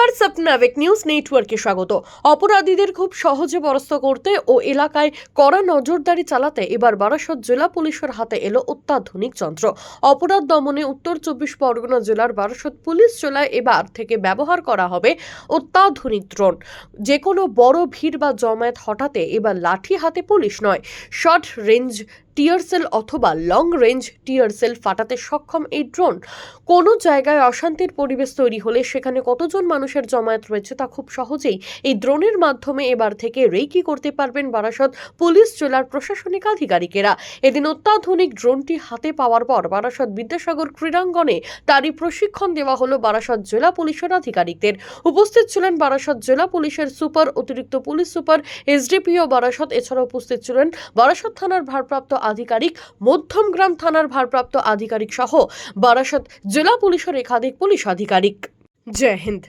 নমস্কার, সপনাবিক নিউজ নেটওয়ার্কে স্বাগত। অপরাধীদের খুব সহজে পরাস্ত করতে ও এলাকায় কড়া নজরদারি চালাতে এবার বারাসত জেলা পুলিশের হাতে এলো অত্যাধুনিক যন্ত্র। অপরাধ দমনে উত্তর 24 পরগনা জেলার বারাসত পুলিশ জেলায় এবার থেকে ব্যবহার করা হবে অত্যাধুনিক ড্রোন। যে কোনো বড় ভিড় বা জমায়েত হঠাতে এবার লাঠি হাতে পুলিশ নয়, শর্ট রেঞ্জ টিয়ার সেল অথবা লং রেঞ্জ টিয়ার সেল ফাটাতে সক্ষম এই ড্রোন। কোনো জায়গায় অশান্তির পরিবেশ তৈরি হলে সেখানে কতজন মানুষের জমায়েত রয়েছে তা খুব সহজেই এই ড্রোনের মাধ্যমে এবার থেকে রেকি করতে পারবেন বারাসত পুলিশ জেলার প্রশাসনিক আধিকারিকেরা। এদিন অত্যাধুনিক ড্রোনটি হাতে পাওয়ার পর বারাসত বিদ্যাসাগর ক্রীড়াঙ্গনে তারই প্রশিক্ষণ দেওয়া হলো বারাসত জেলা পুলিশের আধিকারিকদের। উপস্থিত ছিলেন বারাসত জেলা পুলিশের সুপার, অতিরিক্ত পুলিশ সুপার, এসডিপিও বারাসত। এছাড়া উপস্থিত ছিলেন বারাসত থানার ভারপ্রাপ্ত আধিকারিক, মধ্যমগ্রাম থানার ভারপ্রাপ্ত আধিকারিক সহ বারাসত জেলা পুলিশের একাধিক পুলিশ আধিকারিক। জয় হিন্দ।